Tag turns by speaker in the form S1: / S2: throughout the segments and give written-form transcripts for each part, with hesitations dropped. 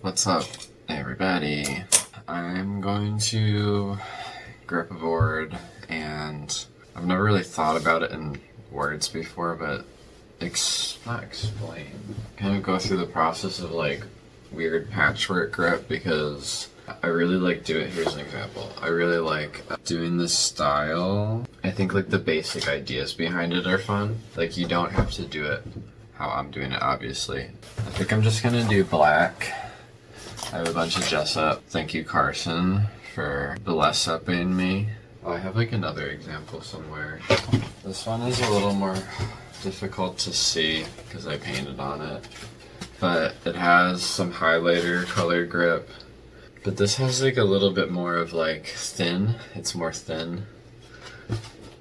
S1: What's up, everybody? I'm going to grip a board, and I've never really thought about it in words before, but not explain. Kind of go through the process of like weird patchwork grip because I really like doing. Here's an example. I really like doing this style. I think like the basic ideas behind it are fun. Like you don't have to do it how I'm doing it, obviously. I think I'm just gonna do black. I have a bunch of Jessup. Thank you, Carson, for bless-upping me. Oh, I have like another example somewhere. This one is a little more difficult to see because I painted on it. But it has some highlighter color grip. But this has like a little bit more of like thin. It's more thin.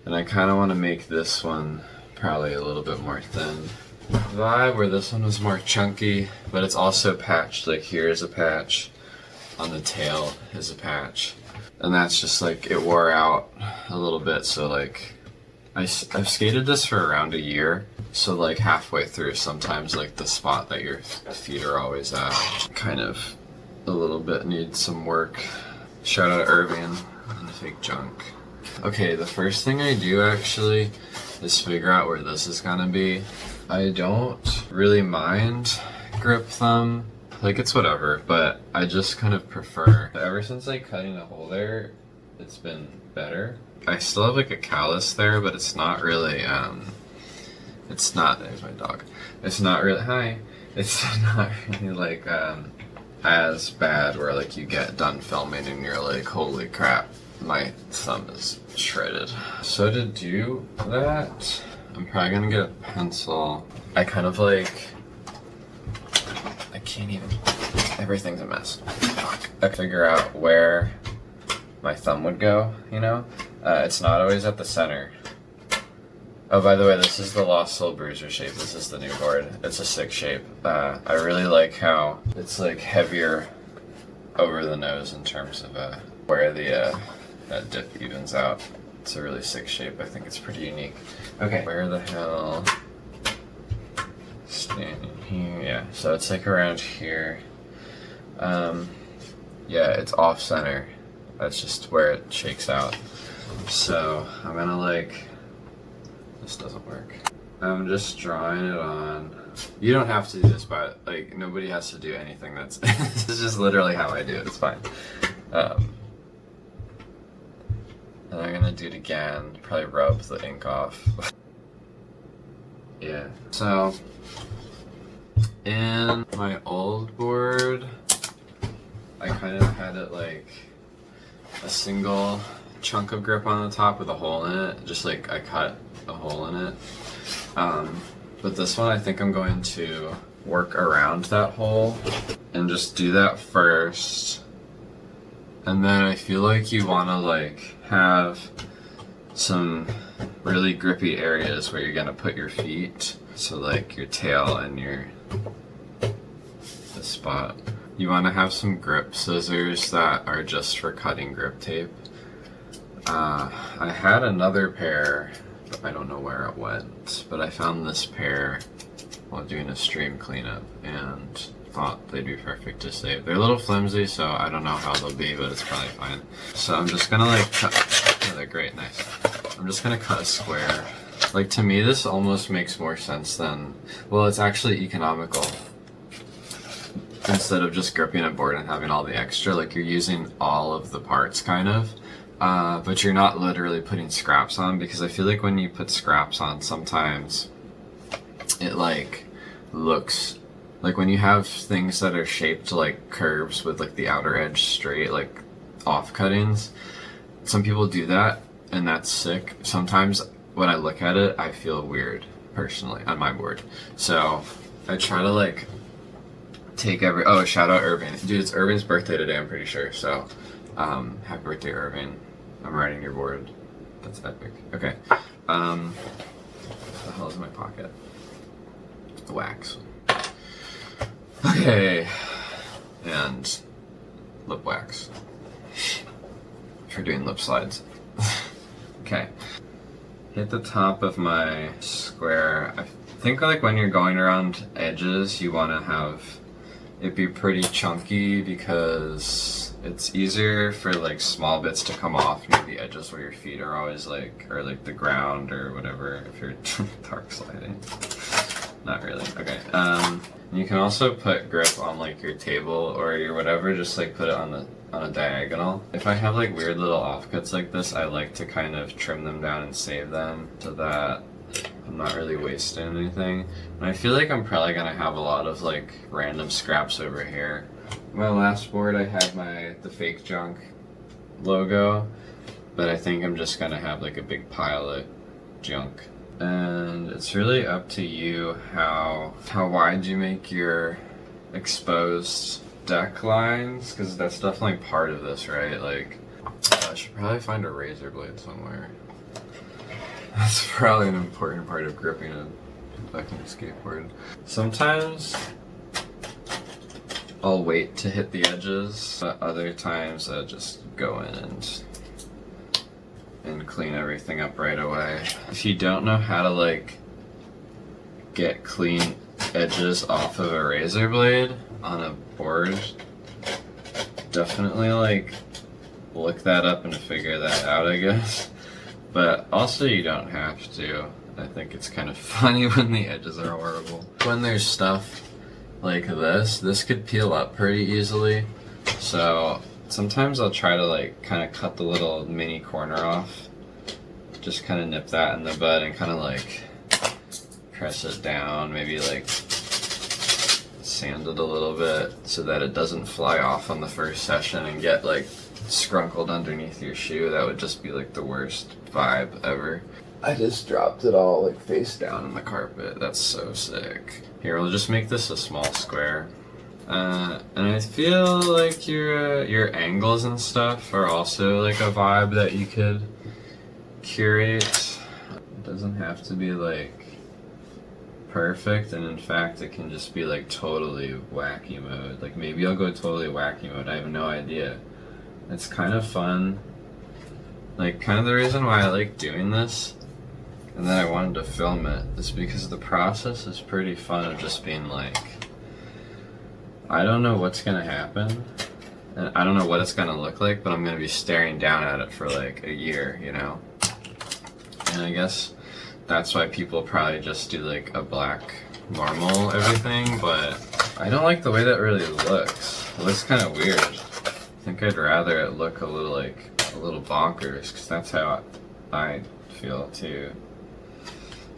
S1: And I kind of want to make this one probably a little bit more thin. Vibe where this one was more chunky, but it's also patched. Like here's a patch, on the tail is a patch, and that's just like it wore out a little bit. So like I've skated this for around a year, so like halfway through sometimes like the spot that your feet are always at kind of a little bit needs some work. Shout out Irving and the fake junk. Okay, the first thing I do actually is figure out where this is gonna be. I don't really mind grip thumb, like it's whatever, but I just kind of prefer. Ever since like cutting a hole there, it's been better. I still have like a callus there, but it's not really, it's not, there's my dog. It's not really, hi. It's not really like as bad where like you get done filming and you're like, holy crap, my thumb is shredded. So to do that, I'm probably gonna get a pencil. I kind of like, I can't even, everything's a mess. Fuck. I figure out where my thumb would go, you know? It's not always at the center. Oh, by the way, this is the Lost Soul Bruiser shape. This is the new board. It's a sick shape. I really like how it's like heavier over the nose in terms of where the that dip evens out. It's a really sick shape. I think it's pretty unique. Okay, where the hell? Standing here. Yeah, so it's like around here. Yeah, it's off center. That's just where it shakes out. So I'm gonna like, this doesn't work. I'm just drawing it on. You don't have to do this, but like nobody has to do anything that's, this is just literally how I do it, it's fine. And I'm gonna do it again, probably rub the ink off. Yeah. So, in my old board, I kind of had it like a single chunk of grip on the top with a hole in it. Just like I cut a hole in it. But this one I think I'm going to work around that hole and just do that first. And then I feel like you want to like have some really grippy areas where you're gonna put your feet. So like your tail and the spot. You want to have some grip scissors that are just for cutting grip tape. I had another pair, but I don't know where it went. But I found this pair while doing a stream cleanup and thought they'd be perfect to save. They're a little flimsy, so I don't know how they'll be, but it's probably fine. So I'm just gonna like cut, oh, they're great, nice. I'm just gonna cut a square. Like to me, this almost makes more sense than, well, it's actually economical. Instead of just gripping a board and having all the extra, like you're using all of the parts kind of, but you're not literally putting scraps on, because I feel like when you put scraps on, sometimes it like looks, like when you have things that are shaped like curves with like the outer edge straight, like off cuttings, some people do that and that's sick. Sometimes when I look at it, I feel weird personally on my board. So I try to like take oh, shout out Irving. Dude, it's Irving's birthday today, I'm pretty sure. So happy birthday, Irving. I'm writing your board. That's epic. Okay. What the hell is in my pocket? Wax. Okay, and lip wax for doing lip slides. Okay, hit the top of my square. I think like when you're going around edges, you want to have it'd be pretty chunky because it's easier for like small bits to come off near the edges where your feet are always like, or like the ground or whatever if you're dark sliding. Not really. Okay. You can also put grip on like your table or your whatever, just like put it on a diagonal. If I have like weird little offcuts like this, I like to kind of trim them down and save them so that I'm not really wasting anything. And I feel like I'm probably gonna have a lot of like random scraps over here. My last board I had the fake junk logo, but I think I'm just gonna have like a big pile of junk. And it's really up to you how wide you make your exposed deck lines, because that's definitely part of this, right? Like, I should probably find a razor blade somewhere. That's probably an important part of gripping a fucking skateboard. Sometimes I'll wait to hit the edges, but other times I just go in and clean everything up right away. If you don't know how to like get clean edges off of a razor blade on a board, definitely like look that up and figure that out, I guess. But also you don't have to. I think it's kind of funny when the edges are horrible. When there's stuff like this could peel up pretty easily. So sometimes I'll try to like kind of cut the little mini corner off. Just kind of nip that in the bud and kind of like press it down, maybe like sand it a little bit so that it doesn't fly off on the first session and get like scrunkled underneath your shoe. That would just be like the worst vibe ever. I just dropped it all like face down on the carpet. That's so sick. Here, we'll just make this a small square. And I feel like your angles and stuff are also like a vibe that you could curate. It doesn't have to be like perfect, and in fact it can just be like totally wacky mode. Like maybe I'll go totally wacky mode, I have no idea. It's kind of fun. Like kind of the reason why I like doing this and then I wanted to film it is because the process is pretty fun of just being like, I don't know what's gonna happen and I don't know what it's gonna look like, but I'm gonna be staring down at it for like a year, you know? And I guess that's why people probably just do like a black normal everything, but I don't like the way that really looks. It looks kind of weird. I think I'd rather it look a little bonkers, because that's how I feel too.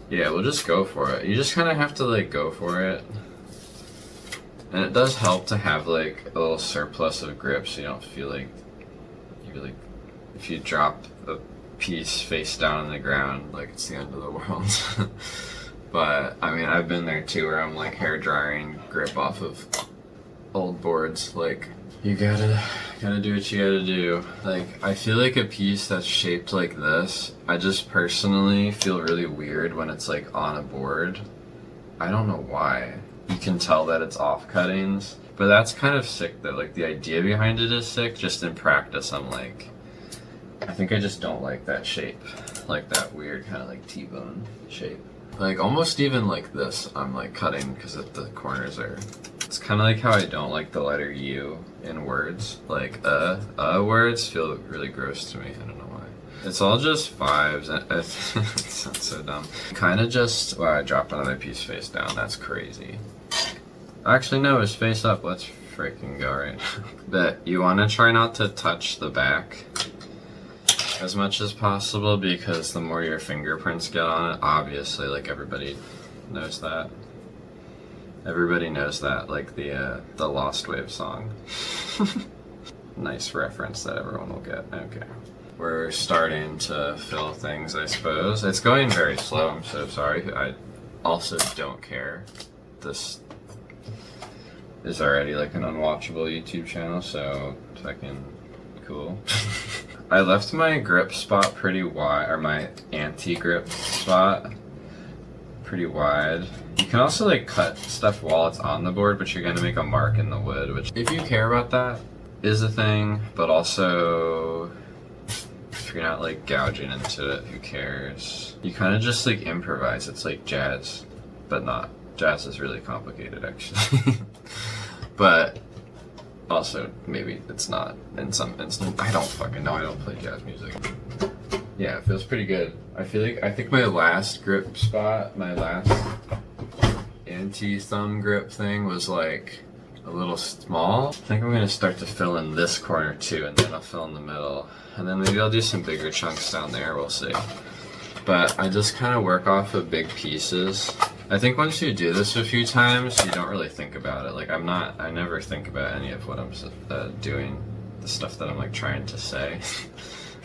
S1: Yeah, we'll just go for it. You just kind of have to like go for it. And it does help to have like a little surplus of grip so you don't feel like if you drop a piece face down on the ground, like it's the end of the world. But I mean, I've been there too, where I'm like hair drying grip off of old boards. Like, you gotta do what you gotta do. Like, I feel like a piece that's shaped like this, I just personally feel really weird when it's like on a board. I don't know why. You can tell that it's off cuttings, but that's kind of sick though. Like, the idea behind it is sick. Just in practice, I'm like, I think I just don't like that shape. Like that weird kind of like T-bone shape. Like almost even like this, I'm like cutting because the corners are. It's kind of like how I don't like the letter U in words. Like words feel really gross to me. I don't know why. It's all just vibes. It sounds so dumb. Kind of just. Wow, I dropped another piece face down. That's crazy. Actually, no, it's face up. Let's freaking go right now. But you want to try not to touch the back as much as possible, because the more your fingerprints get on it, obviously, like everybody knows that. Everybody knows that, like the Lost Wave song. Nice reference that everyone will get. Okay. We're starting to fill things, I suppose. It's going very slow, I'm so sorry. I also don't care. This is already like an unwatchable YouTube channel, so fucking cool. I left my grip spot pretty wide, or my anti-grip spot pretty wide. You can also like cut stuff while it's on the board, but you're gonna make a mark in the wood, which, if you care about that, is a thing, but also if you're not like gouging into it, who cares? You kind of just like improvise. It's like jazz, but not. Jazz is really complicated, actually. but also maybe it's not in some instance. I don't fucking know. I don't play jazz music. Yeah, it feels pretty good. I think my last grip spot, my last anti-thumb grip thing was like a little small. I think I'm gonna start to fill in this corner too, and then I'll fill in the middle. And then maybe I'll do some bigger chunks down there, we'll see. But I just kind of work off of big pieces. I think once you do this a few times, you don't really think about it. Like I never think about any of what I'm doing, the stuff that I'm like trying to say.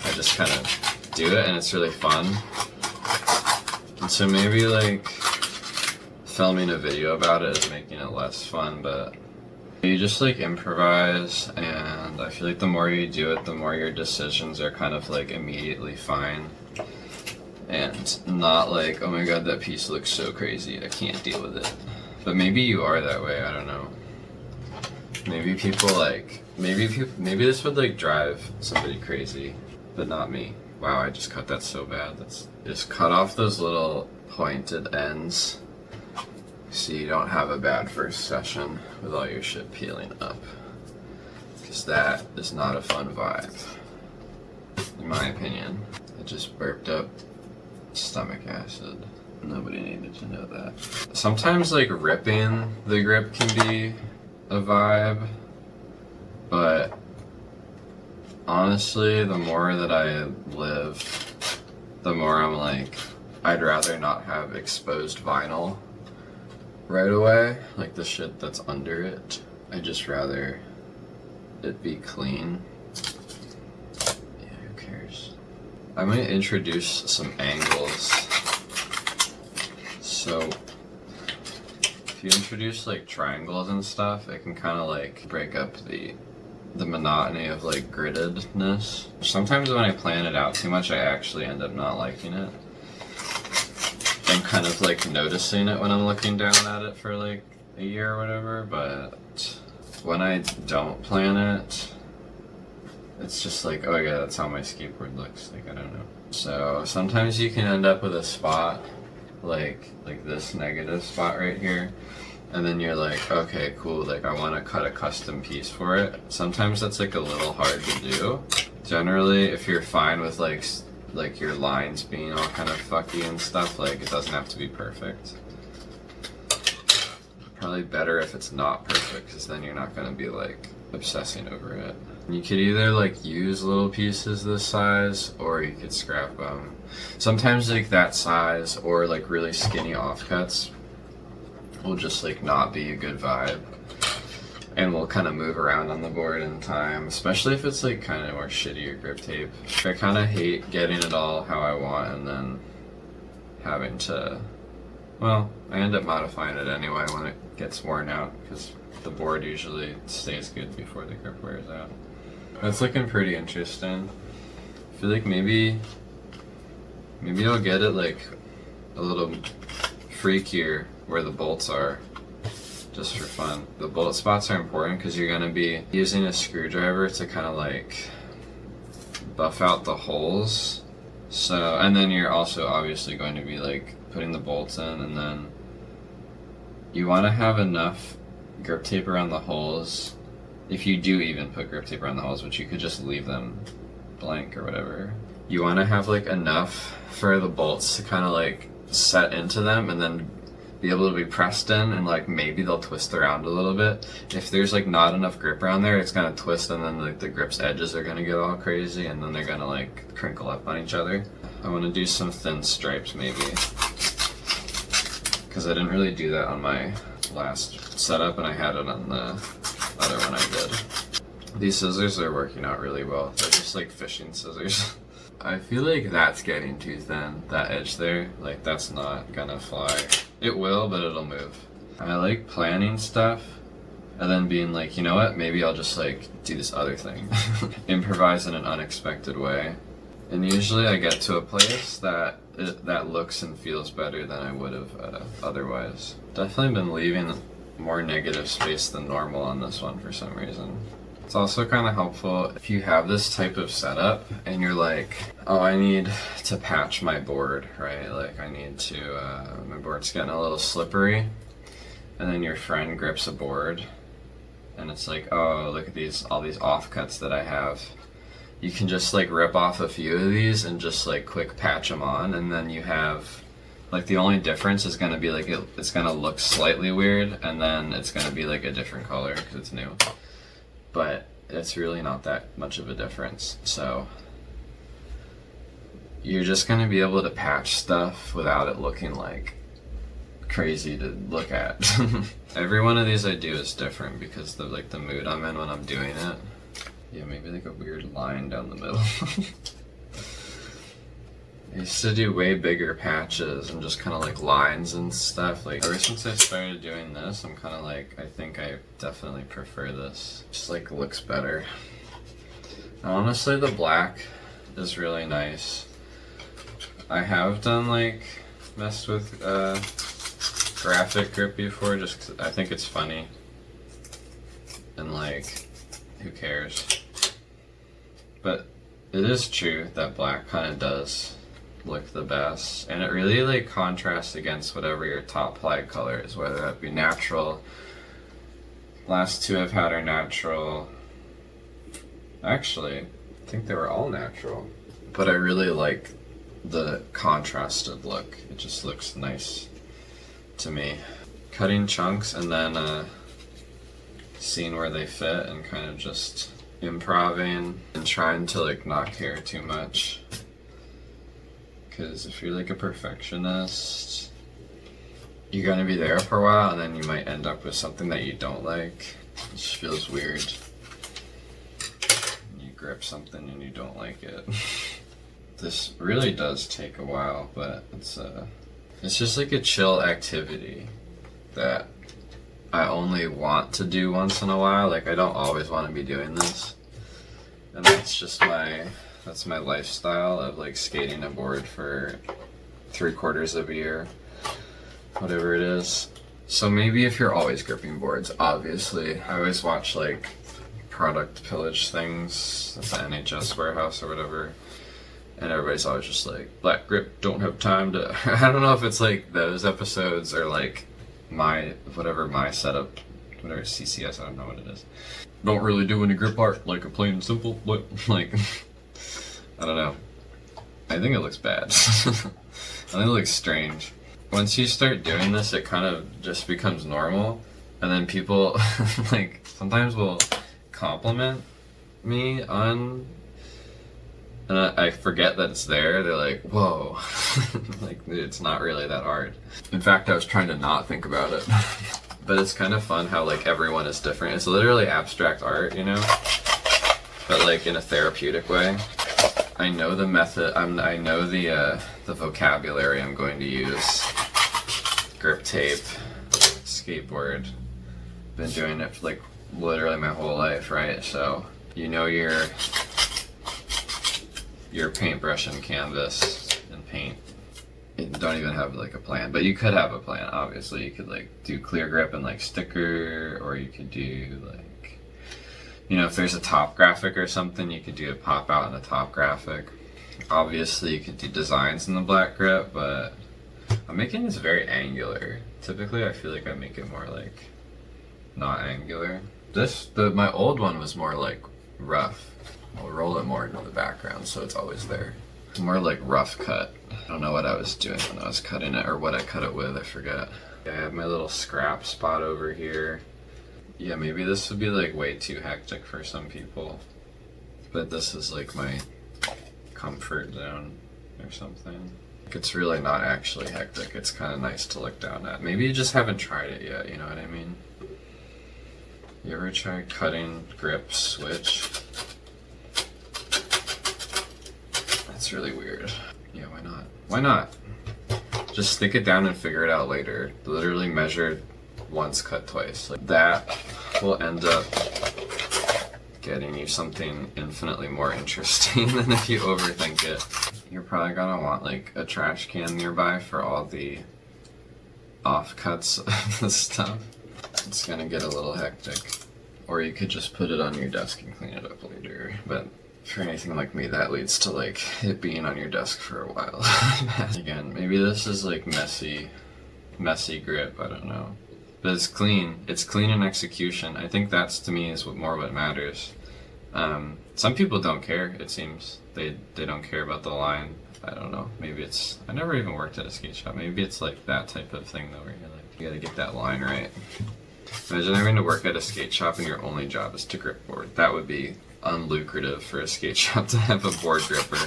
S1: I just kind of do it and it's really fun. And so maybe like filming a video about it is making it less fun, but you just like improvise, and I feel like the more you do it, the more your decisions are kind of like immediately fine. And not like, oh my god, that piece looks so crazy, I can't deal with it. But maybe you are that way, I don't know. Maybe people like, maybe this would like drive somebody crazy, but not me. Wow, I just cut that so bad. Just cut off those little pointed ends so you don't have a bad first session with all your shit peeling up. Because that is not a fun vibe, in my opinion. I just burped up stomach acid. Nobody needed to know that. Sometimes like ripping the grip can be a vibe, but honestly, the more that I live, the more I'm like, I'd rather not have exposed vinyl right away, like the shit that's under it. I'd just rather it be clean. I'm going to introduce some angles. So if you introduce like triangles and stuff, it can kind of like break up the monotony of like griddedness. Sometimes when I plan it out too much, I actually end up not liking it. I'm kind of like noticing it when I'm looking down at it for like a year or whatever, but when I don't plan it, it's just like, oh yeah, that's how my skateboard looks. Like, I don't know. So sometimes you can end up with a spot like this negative spot right here, and then you're like, okay, cool, like I want to cut a custom piece for it. Sometimes that's like a little hard to do. Generally, if you're fine with like your lines being all kind of fucky and stuff, like it doesn't have to be perfect. Probably better if it's not perfect, because then you're not going to be like obsessing over it. You could either like use little pieces this size, or you could scrap them. Sometimes like that size or like really skinny offcuts will just like not be a good vibe, and will kind of move around on the board in time, especially if it's like kind of more shittier grip tape. I kind of hate getting it all how I want and then having to, well, I end up modifying it anyway when it gets worn out, because the board usually stays good before the grip wears out. That's looking pretty interesting. I feel like maybe I'll get it like a little freakier where the bolts are, just for fun. The bolt spots are important because you're going to be using a screwdriver to kind of like buff out the holes. So, and then you're also obviously going to be like putting the bolts in, and then you want to have enough grip tape around the holes. If you do even put grip tape around the holes, which you could just leave them blank or whatever, you want to have like enough for the bolts to kind of like set into them and then be able to be pressed in, and like maybe they'll twist around a little bit. If there's like not enough grip around there, it's gonna twist, and then like the grip's edges are gonna get all crazy, and then they're gonna like crinkle up on each other. I want to do some thin stripes maybe, because I didn't really do that on my last setup, and I had it on the other one I did. These scissors are working out really well. They're just like fishing scissors. I feel like that's getting too thin, that edge there. Like that's not gonna fly. It will, but it'll move. I like planning stuff and then being like, you know what, maybe I'll just like do this other thing. Improvise in an unexpected way. And usually I get to a place that looks and feels better than I would have otherwise. Definitely been leaving more negative space than normal on this one for some reason. It's also kind of helpful if you have this type of setup and you're like, oh, I need to patch my board, right? Like I need to, my board's getting a little slippery, and then your friend grips a board and it's like, oh, look at these, all these offcuts that I have. You can just like rip off a few of these and just like quick patch them on, and then you have, like, the only difference is going to be like it's going to look slightly weird, and then it's going to be like a different color because it's new. But it's really not that much of a difference. So you're just going to be able to patch stuff without it looking like crazy to look at. Every one of these I do is different because of like the mood I'm in when I'm doing it. Yeah, maybe like a weird line down the middle. I used to do way bigger patches and just kind of like lines and stuff. Like, ever since I started doing this, I'm kind of like, I think I definitely prefer this. Just like looks better. Honestly, the black is really nice. I have done like, messed with graphic grip before just 'cause I think it's funny. And like, who cares? But it is true that black kind of does look the best, and it really like contrasts against whatever your top applied color is, whether that be natural. Last two I've had are natural. Actually, I think they were all natural, but I really like the contrasted look. It just looks nice to me. Cutting chunks and then seeing where they fit and kind of just improvising and trying to like not care too much. Because if you're like a perfectionist, you're gonna be there for a while and then you might end up with something that you don't like. It just feels weird. You grip something and you don't like it. This really does take a while, but it's just like a chill activity that I only want to do once in a while. Like, I don't always want to be doing this. And that's just that's my lifestyle of like skating a board for 3/4 of a year, whatever it is. So maybe if you're always gripping boards, obviously, I always watch like product pillage things at the NHS warehouse or whatever, and everybody's always just like, black grip, don't have time to, I don't know if it's like those episodes or like my setup, whatever, CCS, I don't know what it is. Don't really do any grip art, like a plain and simple, but like, I don't know. I think it looks bad. I think it looks strange. Once you start doing this, it kind of just becomes normal, and then people like sometimes will compliment me on, and I forget that it's there. They're like, whoa, like it's not really that hard. In fact, I was trying to not think about it. But it's kind of fun how like everyone is different. It's literally abstract art, you know, but like in a therapeutic way. I know the method, I know the vocabulary I'm going to use. Griptape, skateboard. Been doing it for like literally my whole life, right? So you know your paintbrush and canvas and paint. You don't even have like a plan, but you could have a plan. Obviously, you could like do clear grip and like sticker, or you could do like, you know, if there's a top graphic or something, you could do a pop out in the top graphic. Obviously, you could do designs in the black grip, but I'm making this very angular. Typically, I feel like I make it more like not angular. My old one was more like rough. I'll roll it more into the background so it's always there. It's more like rough cut. I don't know what I was doing when I was cutting it or what I cut it with, I forget. I have my little scrap spot over here. Yeah, maybe this would be like way too hectic for some people, but this is like my comfort zone or something. It's really not actually hectic. It's kind of nice to look down at. Maybe you just haven't tried it yet, you know what I mean? You ever try cutting grip switch? That's really weird. Yeah, why not? Why not? Just stick it down and figure it out later. Literally measure once, cut twice. Like that will end up getting you something infinitely more interesting than if you overthink it. You're probably gonna want like a trash can nearby for all the offcuts of the stuff. It's gonna get a little hectic. Or you could just put it on your desk and clean it up later. But for anything like me, that leads to like it being on your desk for a while. Again, maybe this is like messy grip, I don't know. but it's clean. It's clean in execution. I think that's, to me, is what matters. Some people don't care, it seems. They don't care about the line. I don't know. Maybe it's... I never even worked at a skate shop. Maybe it's like that type of thing, though, where you're like, you gotta get that line right. Imagine having to work at a skate shop and your only job is to grip board. That would be unlucrative for a skate shop to have a board gripper.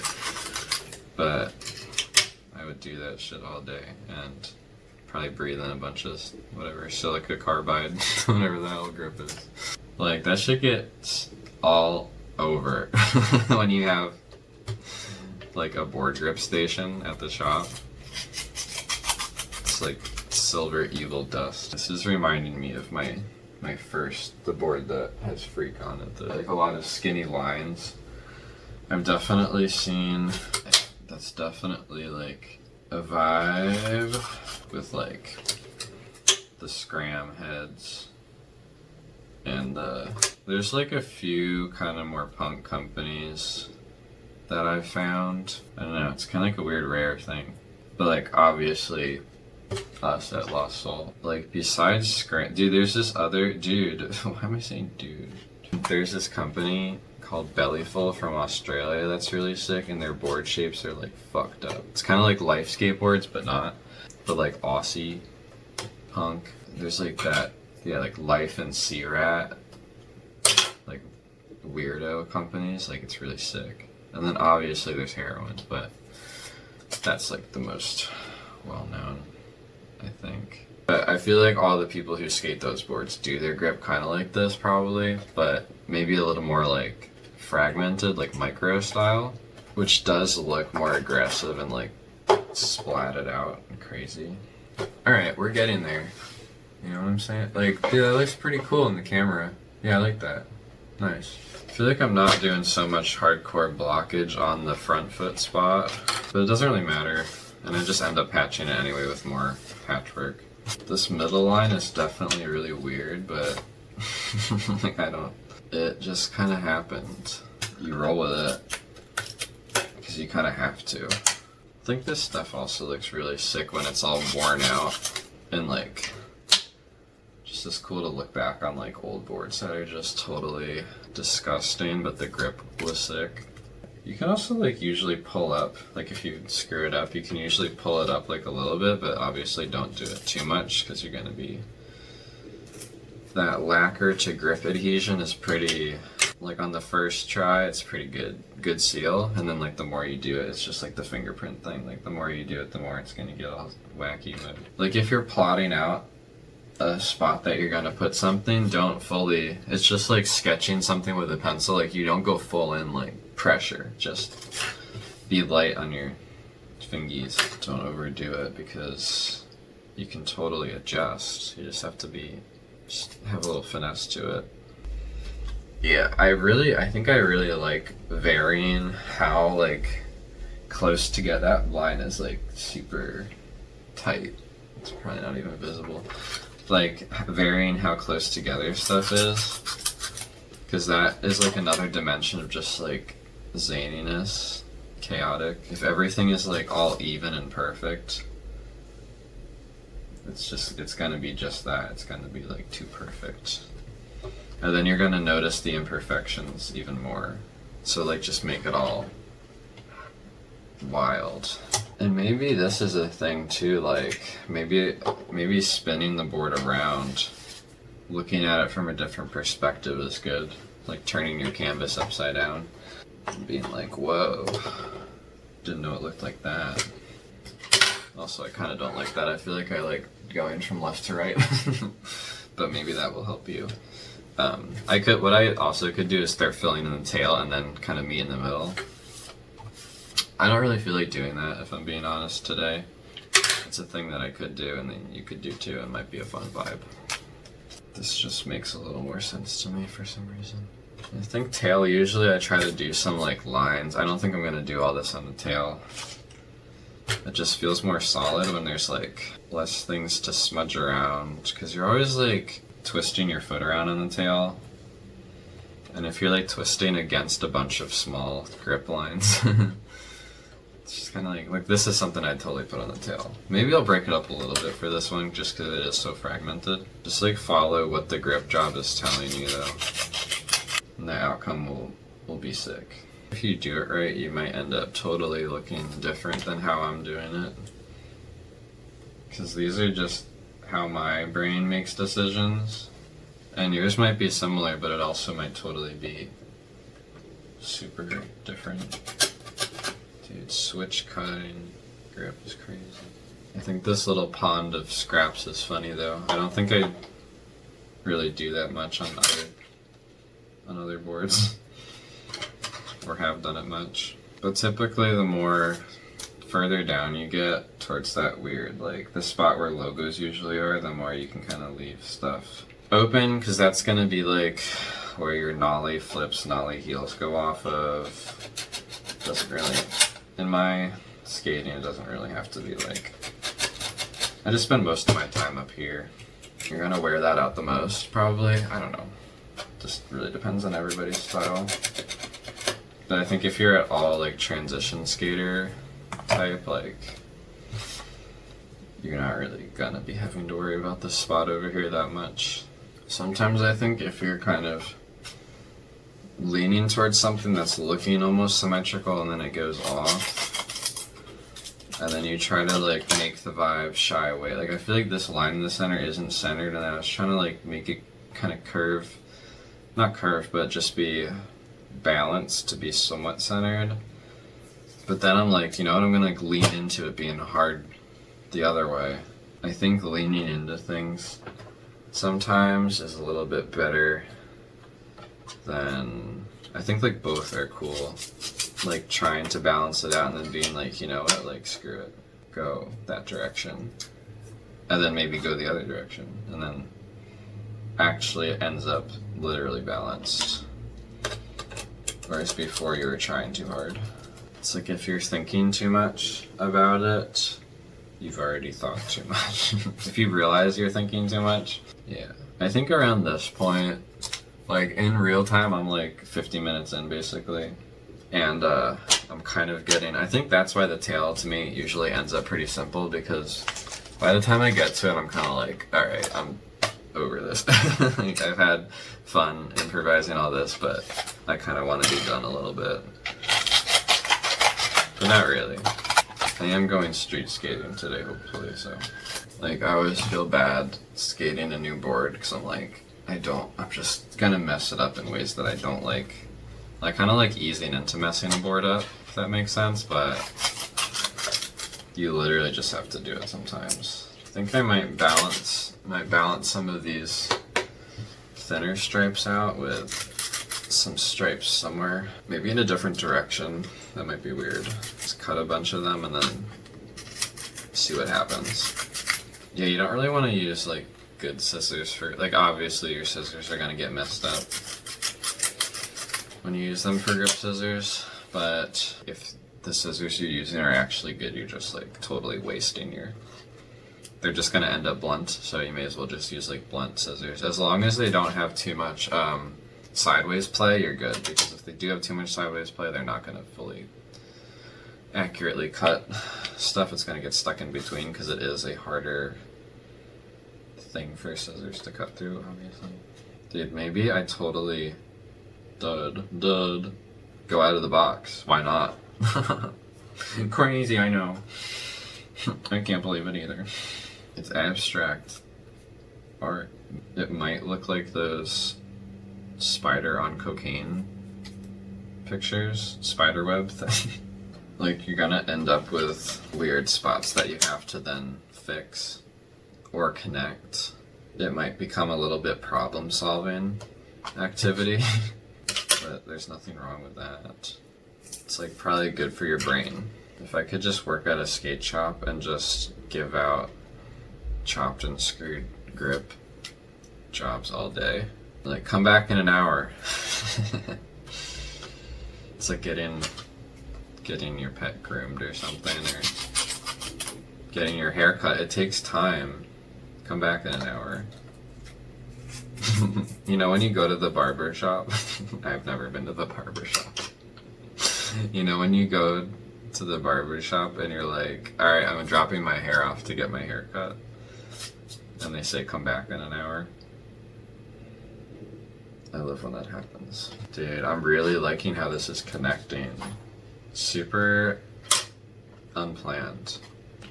S1: But I would do that shit all day and probably breathe in a bunch of whatever silica carbide, whatever the hell grip is. Like, that shit gets all over when you have like a board grip station at the shop. It's like silver evil dust. This is reminding me of my first, the board that has Freak on it. Like a lot of skinny lines. I've definitely seen, that's definitely like a vibe with like the Scram heads. And there's like a few kind of more punk companies that I've found. I don't know, it's kind of like a weird rare thing. But like obviously us at Lost Soul. Like besides Scram, dude, there's this other dude. Why am I saying dude? There's this company called Bellyful from Australia that's really sick, and their board shapes are like fucked up. It's kind of like Life skateboards, but not. But like Aussie punk. There's like that, yeah, like Life and Sea Rat, like weirdo companies. Like it's really sick. And then obviously there's Heroin, but that's like the most well known, I think. But I feel like all the people who skate those boards do their grip kind of like this probably, but maybe a little more like fragmented, like micro style, which does look more aggressive and like splatted out and crazy. Alright, we're getting there. You know what I'm saying? Like, dude, that looks pretty cool in the camera. Yeah, I like that. Nice. I feel like I'm not doing so much hardcore blockage on the front foot spot, but it doesn't really matter. And I just end up patching it anyway with more patchwork. This middle line is definitely really weird, but like it just kind of happened. You roll with it because you kind of have to. I think this stuff also looks really sick when it's all worn out and like just as cool to look back on like old boards that are just totally disgusting, but the grip was sick. You can also like usually pull up, like if you screw it up, you can usually pull it up like a little bit, but obviously don't do it too much because you're gonna be, that lacquer to grip adhesion is pretty, like on the first try, it's pretty good seal, and then like the more you do it, it's just like the fingerprint thing, like the more you do it, the more it's gonna get all wacky. But like if you're plotting out a spot that you're gonna put something, don't fully, it's just like sketching something with a pencil, like you don't go full in like pressure, just be light on your fingies. Don't overdo it because you can totally adjust. You just have to just have a little finesse to it. Yeah, I think I really like varying how like close together, that line is like super tight. It's probably not even visible. Like varying how close together stuff is, because that is like another dimension of just like zaniness, chaotic. If everything is like all even and perfect, it's gonna be just that. It's gonna be like too perfect. And then you're gonna notice the imperfections even more. So like just make it all wild. And maybe this is a thing too, like maybe spinning the board around, looking at it from a different perspective is good. Like turning your canvas upside down and being like, whoa, didn't know it looked like that. Also, I kind of don't like that. I feel like I like going from left to right, but maybe that will help you. What I also could do is start filling in the tail and then kind of meet in the middle. I don't really feel like doing that, if I'm being honest, today. It's a thing that I could do, and then you could do too. It might be a fun vibe. This just makes a little more sense to me for some reason. I think tail, usually I try to do some like lines. I don't think I'm gonna do all this on the tail. It just feels more solid when there's like less things to smudge around, because you're always like twisting your foot around on the tail. And if you're like twisting against a bunch of small grip lines, It's just kind of like this is something I'd totally put on the tail. Maybe I'll break it up a little bit for this one just because it is so fragmented. Just like follow what the grip job is telling you though. And the outcome will be sick. If you do it right, you might end up totally looking different than how I'm doing it. Because these are just how my brain makes decisions. And yours might be similar, but it also might totally be super different. Dude, switch cutting grip is crazy. I think this little pond of scraps is funny though. I don't think I really do that much on other boards. Or have done it much. But typically the more further down you get towards that weird, like the spot where logos usually are, the more you can kind of leave stuff open, because that's going to be like where your nollie flips, nollie heels go off of. Doesn't really, in my skating, it doesn't really have to be like, I just spend most of my time up here. You're going to wear that out the most, probably. I don't know. Just really depends on everybody's style. But I think if you're at all like transition skater type, like you're not really gonna be having to worry about this spot over here that much. Sometimes I think if you're kind of leaning towards something that's looking almost symmetrical and then it goes off, and then you try to like make the vibe shy away. Like I feel like this line in the center isn't centered, and I was trying to like make it kind of curve, not curve, but just be balanced to be somewhat centered. But then I'm like, you know what, I'm gonna lean into it being hard the other way. I think leaning into things sometimes is a little bit better than, I think like both are cool. Like trying to balance it out and then being like, you know what, like screw it, go that direction. And then maybe go the other direction. And then actually it ends up literally balanced. Whereas before you were trying too hard. It's like if you're thinking too much about it, you've already thought too much. If you realize you're thinking too much, yeah. I think around this point, like in real time, I'm like 50 minutes in basically. And I'm kind of getting, I think that's why the tail to me usually ends up pretty simple, because by the time I get to it, I'm kind of like, all right, I'm over this. Like I've had fun improvising all this, but I kind of want to be done a little bit. But not really. I am going street skating today, hopefully, so. Like, I always feel bad skating a new board, because I'm like, I'm just gonna mess it up in ways that I don't like. I kind of like easing into messing a board up, if that makes sense, but you literally just have to do it sometimes. I think I might balance some of these thinner stripes out with some stripes somewhere, maybe in a different direction. That might be weird. Just cut a bunch of them and then see what happens. Yeah, you don't really want to use like good scissors for, like obviously your scissors are gonna get messed up when you use them for grip scissors, but if the scissors you're using are actually good, you're just like totally wasting they're just gonna end up blunt, so you may as well just use like blunt scissors. As long as they don't have too much sideways play, you're good, because if they do have too much sideways play, they're not gonna fully accurately cut stuff. It's gonna get stuck in between, because it is a harder thing for scissors to cut through, obviously. Dude, maybe I totally dud go out of the box. Why not? Crazy, I know. I can't believe it either. It's abstract art. It might look like those spider on cocaine pictures, spider web thing. Like you're gonna end up with weird spots that you have to then fix or connect. It might become a little bit problem solving activity, but there's nothing wrong with that. It's like probably good for your brain. If I could just work at a skate shop and just give out chopped and screwed grip jobs all day. Like, come back in an hour. It's like getting your pet groomed or something, or getting your hair cut. It takes time. Come back in an hour. You know when you go to the barber shop? I've never been to the barber shop. You know when you go to the barber shop and you're like, alright, I'm dropping my hair off to get my hair cut. And they say come back in an hour. I love when that happens. Dude, I'm really liking how this is connecting. Super unplanned.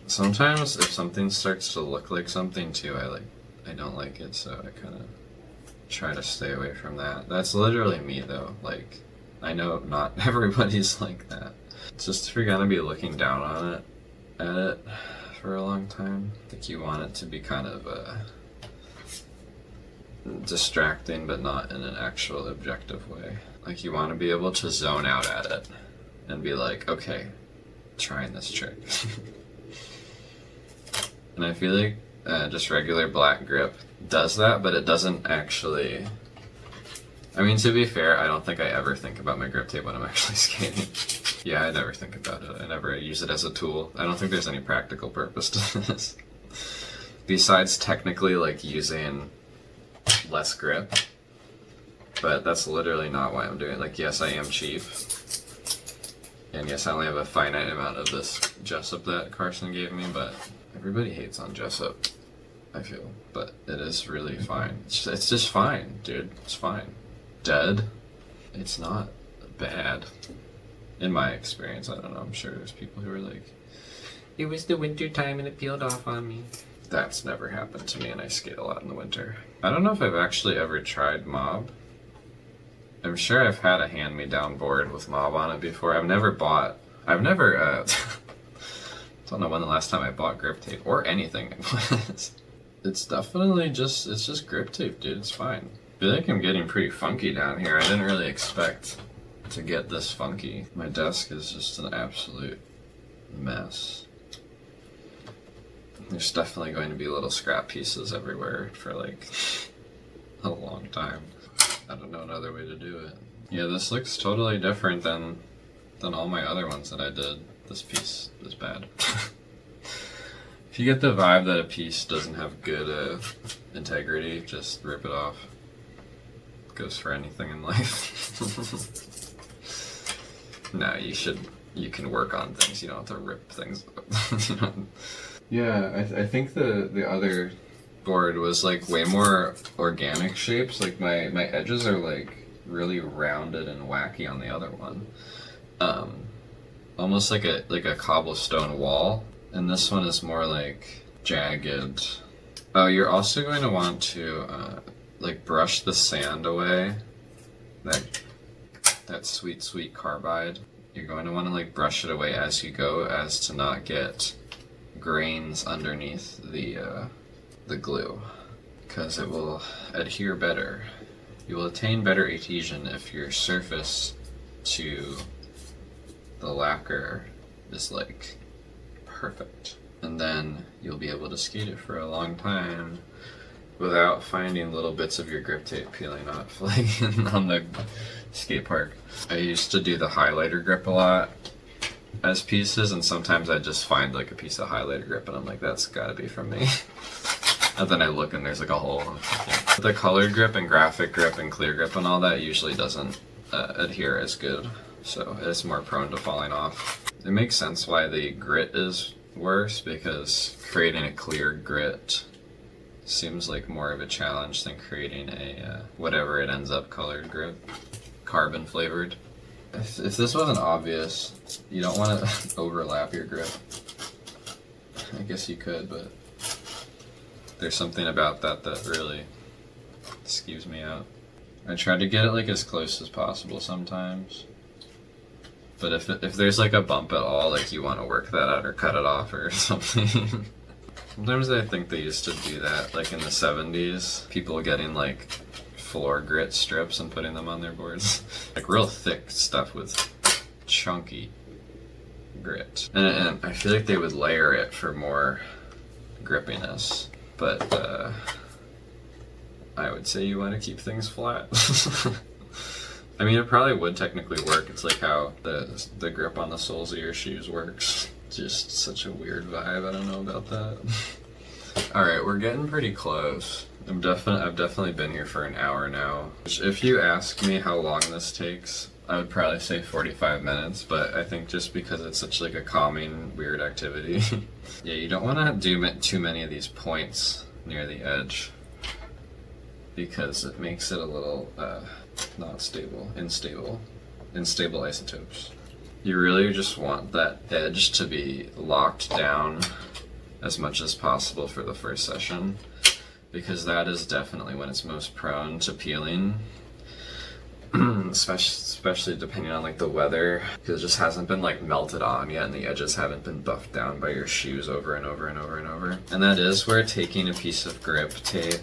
S1: Sometimes if something starts to look like something too, I don't like it, so I kind of try to stay away from that. That's literally me though. Like, I know not everybody's like that. It's just if you're gonna be looking down on it, at it for a long time, I think you want it to be kind of distracting, but not in an actual objective way. Like, you want to be able to zone out at it and be like, okay, trying this trick. And I feel like just regular black grip does that, but it doesn't actually. I mean, to be fair, I don't think I ever think about my grip tape when I'm actually skating. Yeah, I never think about it. I never use it as a tool. I don't think there's any practical purpose to this. Besides technically like using less grip. But that's literally not why I'm doing it. Like, yes, I am cheap. And yes, I only have a finite amount of this Jessup that Carson gave me, but everybody hates on Jessup, I feel. But it is really fine. It's just fine, dude. It's fine. Dead? It's not bad. In my experience, I don't know. I'm sure there's people who are like, it was the winter time and it peeled off on me. That's never happened to me, and I skate a lot in the winter. I don't know if I've actually ever tried Mob. I'm sure I've had a hand-me-down board with Mob on it before. I've never I don't know when the last time I bought grip tape or anything was. It's definitely it's just grip tape, dude. It's fine. I feel like I'm getting pretty funky down here. I didn't really expect to get this funky. My desk is just an absolute mess. There's definitely going to be little scrap pieces everywhere for like a long time. I don't know another way to do it. Yeah, this looks totally different than all my other ones that I did. This piece is bad. If you get the vibe that a piece doesn't have good integrity, just rip it off. It goes for anything in life. No, you can work on things. You don't have to rip things up. Yeah, I think the other board was like way more organic shapes. Like my edges are like really rounded and wacky on the other one. Almost like a cobblestone wall. And this one is more like jagged. Oh, you're also going to want to like brush the sand away. That sweet carbide. You're going to want to like brush it away as you go, as to not get grains underneath the glue, because it will adhere better. You will attain better adhesion if your surface to the lacquer is like perfect, and then you'll be able to skate it for a long time without finding little bits of your grip tape peeling off like on the skate park. I used to do the highlighter grip a lot as pieces, and sometimes I just find like a piece of highlighter grip and I'm like, that's gotta be from me. And then I look and there's like a hole. The colored grip and graphic grip and clear grip and all that usually doesn't adhere as good, so it's more prone to falling off. It makes sense why the grit is worse, because creating a clear grit seems like more of a challenge than creating a whatever it ends up colored grip, carbon flavored. If this wasn't obvious, you don't want to overlap your grip. I guess you could, but there's something about that really skews me out. I try to get it like as close as possible sometimes, but if there's like a bump at all, like you want to work that out or cut it off or something. Sometimes I think they used to do that, like in the 70s, people getting like floor grit strips and putting them on their boards. Like real thick stuff with chunky grit. And I feel like they would layer it for more grippiness, but I would say you want to keep things flat. I mean, it probably would technically work. It's like how the grip on the soles of your shoes works. Just such a weird vibe. I don't know about that. All right, we're getting pretty close. I've definitely been here for an hour now. If you ask me how long this takes, I would probably say 45 minutes, but I think just because it's such like a calming, weird activity. Yeah, you don't want to do too many of these points near the edge because it makes it a little not stable, unstable isotopes. You really just want that edge to be locked down as much as possible for the first session, because that is definitely when it's most prone to peeling. Especially depending on like the weather, because it just hasn't been like melted on yet and the edges haven't been buffed down by your shoes over and over and over and over. And that is where taking a piece of grip tape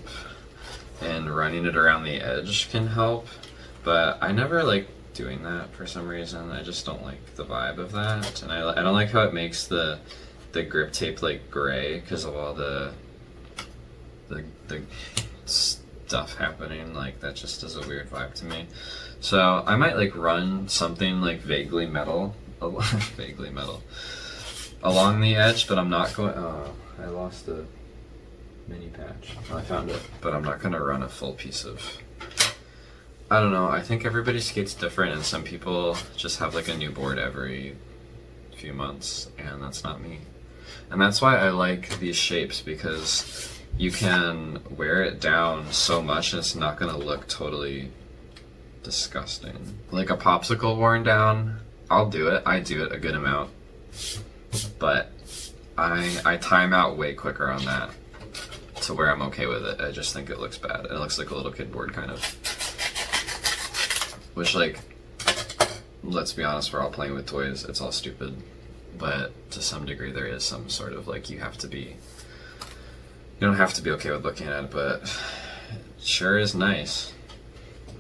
S1: and running it around the edge can help, but I never like doing that for some reason. I just don't like the vibe of that, and I don't like how it makes the grip tape like gray because of all the stuff happening. Like that just is a weird vibe to me. So I might like run something like vaguely metal along the edge, but I'm not going. Oh, I lost a mini patch. I found it, but I'm not going to run a full piece of. I don't know. I think everybody skates different, and some people just have like a new board every few months, and that's not me. And that's why I like these shapes, because you can wear it down so much and it's not going to look totally disgusting. Like a popsicle worn down, I'll do it. I do it a good amount, but I time out way quicker on that to where I'm okay with it. I just think it looks bad. It looks like a little kid board kind of, which, like, let's be honest, we're all playing with toys. It's all stupid, but to some degree there is some sort of like, you don't have to be okay with looking at it, but it sure is nice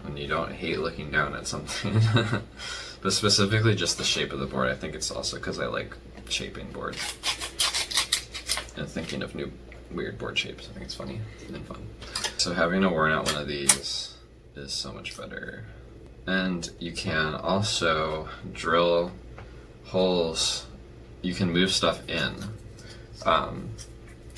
S1: when you don't hate looking down at something. But specifically just the shape of the board. I think it's also because I like shaping boards and thinking of new weird board shapes. I think it's funny and fun. So having a worn out one of these is so much better. And you can also drill holes. You can move stuff in a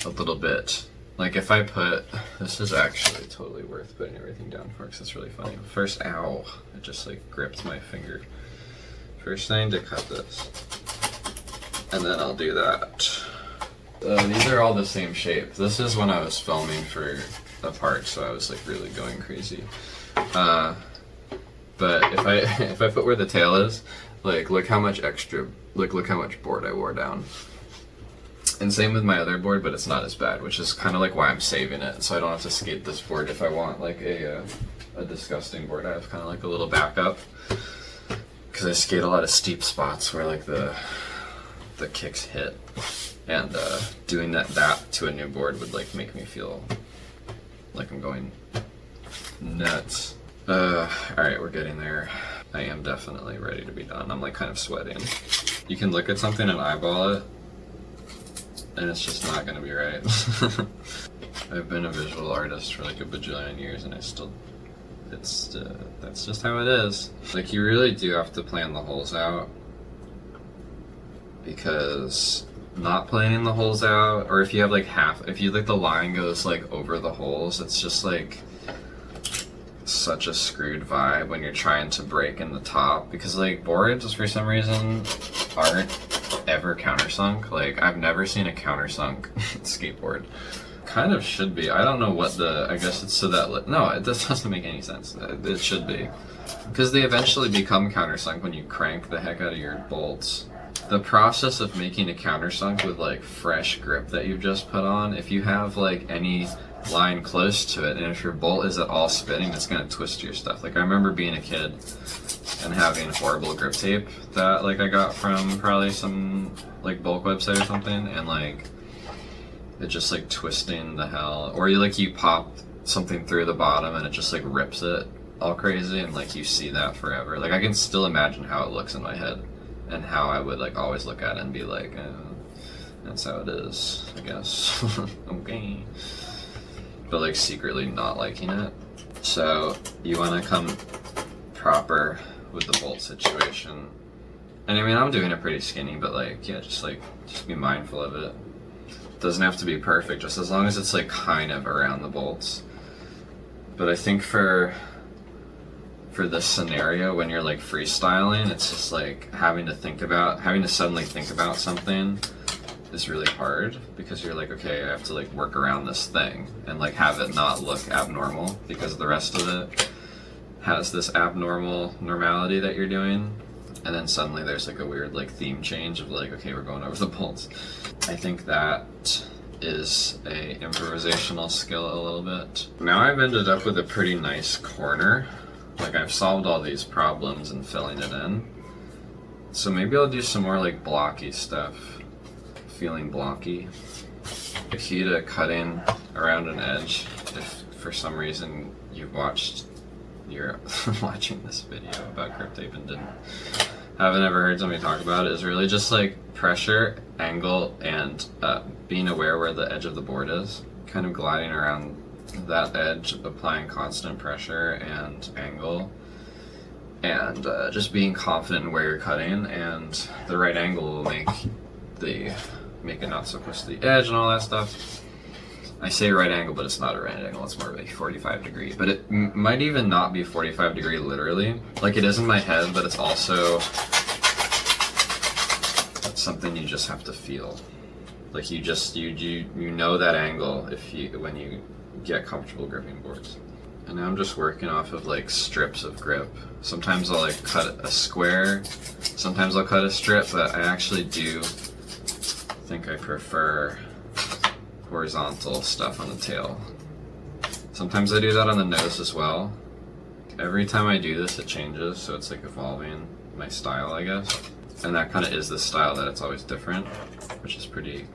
S1: little bit. Like if I put, this is actually totally worth putting everything down for because it's really funny. First, ow, it just like gripped my finger. First thing to cut this, and then I'll do that. These are all the same shape. This is when I was filming for a part, so I was like really going crazy. But if I put where the tail is, like look how much look how much board I wore down. And same with my other board, but it's not as bad, which is kind of like why I'm saving it, so I don't have to skate this board if I want like a disgusting board. I have kind of like a little backup, because I skate a lot of steep spots where like the kicks hit, and doing that to a new board would like make me feel like I'm going nuts. Alright, we're getting there. I am definitely ready to be done. I'm like kind of sweating. You can look at something and eyeball it, and it's just not gonna be right. I've been a visual artist for like a bajillion years, and that's just how it is. Like you really do have to plan the holes out, because not planning the holes out, or if you have like if the line goes like over the holes, it's just like such a screwed vibe when you're trying to break in the top, because like boards for some reason aren't ever countersunk. Like I've never seen a countersunk skateboard. Kind of should be. I don't know what I guess it's so that no, it doesn't make any sense. It should be, because they eventually become countersunk when you crank the heck out of your bolts. The process of making a countersunk with like fresh grip that you've just put on, if you have like any line close to it, and if your bolt is at all spinning, it's gonna twist your stuff. Like I remember being a kid and having horrible grip tape that like I got from probably some like bulk website or something, and like it just like twisting the hell, or you pop something through the bottom and it just like rips it all crazy, and like you see that forever. Like I can still imagine how it looks in my head, and how I would like always look at it and be like, that's how it is, I guess. Okay. But like secretly not liking it. So you want to come proper with the bolt situation. And I mean, I'm doing it pretty skinny, but like, yeah, just be mindful of it. It doesn't have to be perfect, just as long as it's like kind of around the bolts. But I think for for this scenario, when you're like freestyling, it's just like having to suddenly think about something is really hard, because you're like, okay, I have to like work around this thing and like have it not look abnormal, because the rest of it has this abnormal normality that you're doing. And then suddenly there's like a weird like theme change of like, okay, we're going over the bolts. I think that is a improvisational skill a little bit. Now I've ended up with a pretty nice corner. Like I've solved all these problems and filling it in. So maybe I'll do some more like blocky stuff. Feeling blocky. The key to cutting around an edge, if for some reason you're watching this video about Griptape and haven't ever heard somebody talk about it, is really just like pressure, angle, and being aware where the edge of the board is. Kind of gliding around that edge, applying constant pressure and angle, and just being confident in where you're cutting, and the right angle will make it not so close to the edge and all that stuff. I say right angle, but it's not a right angle, it's more of a 45 degree. But it might even not be 45 degree literally. Like it is in my head, but it's also something you just have to feel. Like you know that angle when you get comfortable gripping boards. And now I'm just working off of like strips of grip. Sometimes I'll like cut a square, sometimes I'll cut a strip, but I actually do think I prefer horizontal stuff on the tail. Sometimes I do that on the nose as well. Every time I do this it changes, so it's like evolving my style, I guess. And that kind of is the style, that it's always different, which is pretty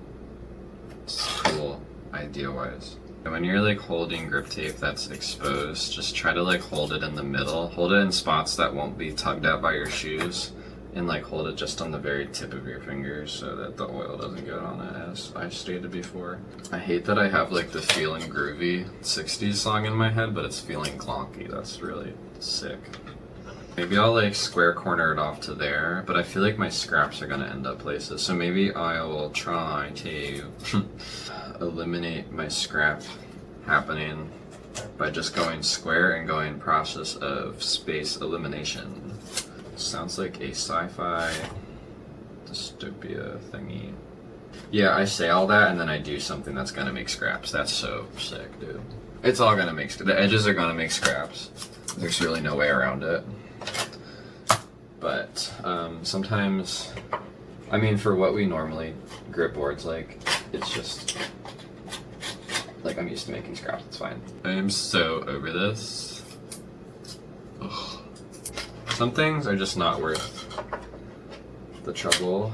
S1: cool idea-wise. And when you're like holding grip tape that's exposed, just try to like hold it in the middle. Hold it in spots that won't be tugged at by your shoes, and like hold it just on the very tip of your fingers so that the oil doesn't get on it, as I stated before. I hate that I have like the Feelin' Groovy 60s song in my head, but it's feeling clonky. That's really sick. Maybe I'll like square corner it off to there, but I feel like my scraps are gonna end up places. So maybe I will try to eliminate my scrap happening by just going square and going process of space elimination. Sounds like a sci-fi dystopia thingy. Yeah, I say all that and then I do something that's gonna make scraps. That's so sick, dude. It's all gonna make, the edges are gonna make scraps. There's really no way around it. But sometimes, I mean, for what we normally grip boards like, it's just, like, I'm used to making scraps, it's fine. I am so over this. Ugh. Some things are just not worth the trouble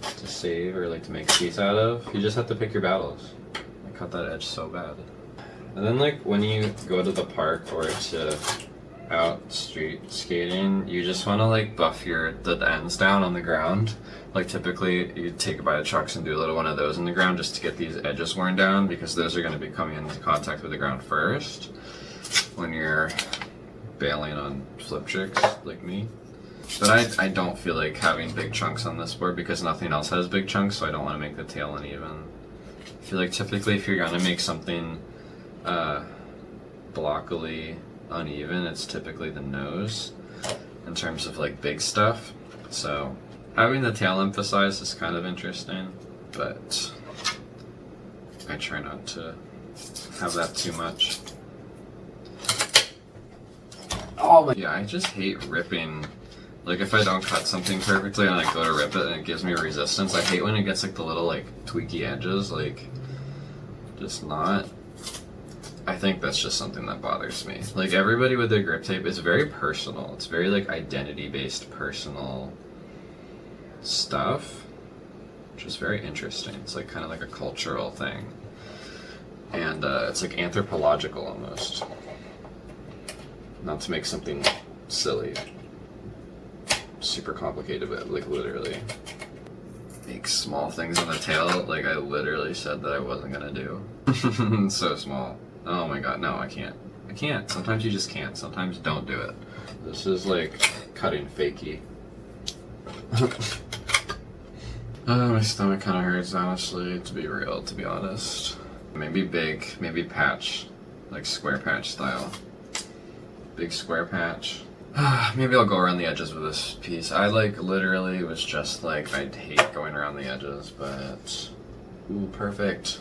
S1: to save or like to make peace out of. You just have to pick your battles. I cut that edge so bad. And then like when you go to the park or to out street skating, you just want to like buff the ends down on the ground. Like typically you take it by the trucks and do a little one of those in the ground just to get these edges worn down, because those are going to be coming into contact with the ground first when you're bailing on flip tricks like me. But I don't feel like having big chunks on this board because nothing else has big chunks, so I don't want to make the tail uneven. I feel like typically if you're going to make something blockily uneven, it's typically the nose in terms of like big stuff. So having the tail emphasized is kind of interesting, but I try not to have that too much. Oh my, yeah, I just hate ripping. Like if I don't cut something perfectly and I go to rip it and it gives me resistance, I hate when it gets like the little like tweaky edges, like just not. I think that's just something that bothers me. Like everybody with their grip tape is very personal. It's very like identity based personal stuff, which is very interesting. It's like kind of like a cultural thing. And it's like anthropological almost. Not to make something silly, super complicated, but like literally make small things on the tail, like I literally said that I wasn't gonna do. So small. Oh my god, no, I can't. I can't. Sometimes you just can't. Sometimes don't do it. This is like cutting fakey. My stomach kind of hurts, honestly, to be real, to be honest. Maybe big, maybe patch, like square patch style. big square patch. Maybe I'll go around the edges with this piece. I like literally was just like, I hate going around the edges, but ooh, perfect.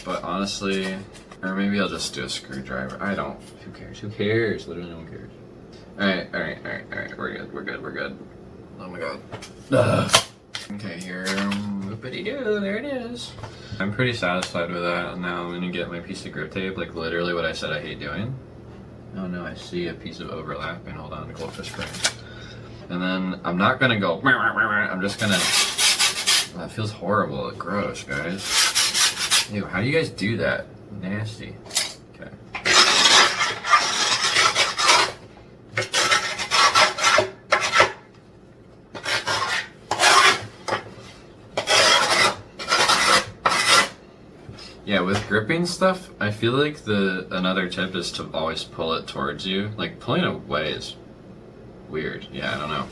S1: But honestly, or maybe I'll just do a screwdriver. I don't, who cares? Who cares? Literally no one cares. Alright, we're good. Oh my god. Ugh. Okay, here, whoopity-doo, there it is. I'm pretty satisfied with that, and now I'm gonna get my piece of grip tape, like literally what I said I hate doing. Oh no, I see a piece of overlap, and hold on, goldfish brain. And then, I'm not gonna go, I'm just gonna, oh, that feels horrible, gross, guys. Ew, how do you guys do that? Nasty. Okay. Yeah, with gripping stuff, I feel like another tip is to always pull it towards you. Like, pulling it away is weird. Yeah, I don't know.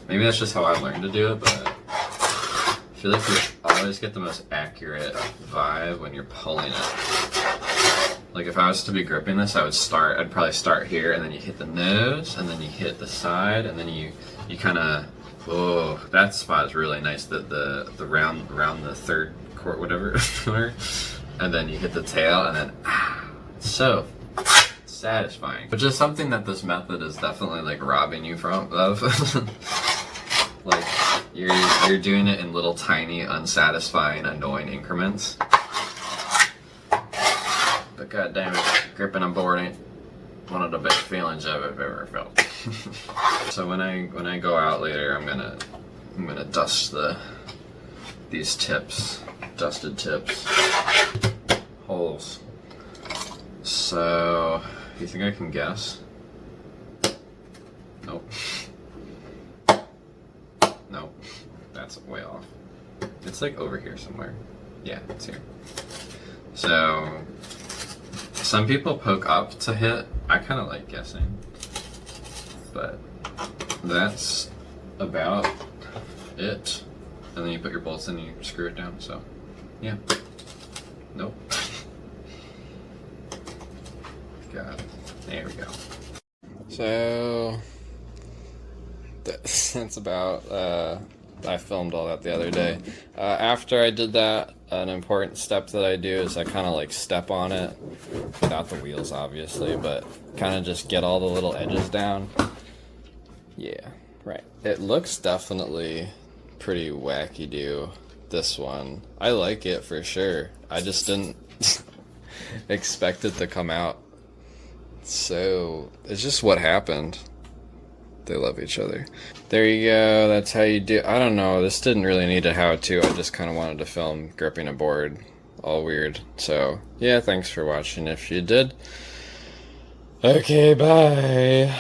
S1: Maybe that's just how I learned to do it, but I feel like you always get the most accurate vibe when you're pulling it. Like, if I was to be gripping this, I'd probably start here, and then you hit the nose, and then you hit the side, and then you kind of, oh, that spot is really nice. The round the third court, whatever. And then you hit the tail, and then so satisfying. Which is something that this method is definitely like robbing you of. Like you're doing it in little tiny, unsatisfying, annoying increments. But god damn it, gripping a board ain't one of the best feelings I've ever felt. So when I go out later, I'm gonna dust these tips. Dusted tips. Holes. So, you think I can guess? Nope. Nope. That's way off. It's like over here somewhere. Yeah, it's here. So, some people poke up to hit. I kind of like guessing. But that's about it. And then you put your bolts in and you screw it down, so yeah. Nope. God. There we go. So that's about I filmed all that the other day. After I did that, an important step that I do is I kind of like step on it without the wheels obviously, but kind of just get all the little edges down. Yeah, right. It looks definitely pretty wacky-do, this one. I like it for sure. I just didn't expect it to come out. So, it's just what happened. They love each other. There you go, that's how you do. I don't know, this didn't really need a how-to. I just kind of wanted to film gripping a board. All weird. So, yeah, thanks for watching if you did. Okay, bye.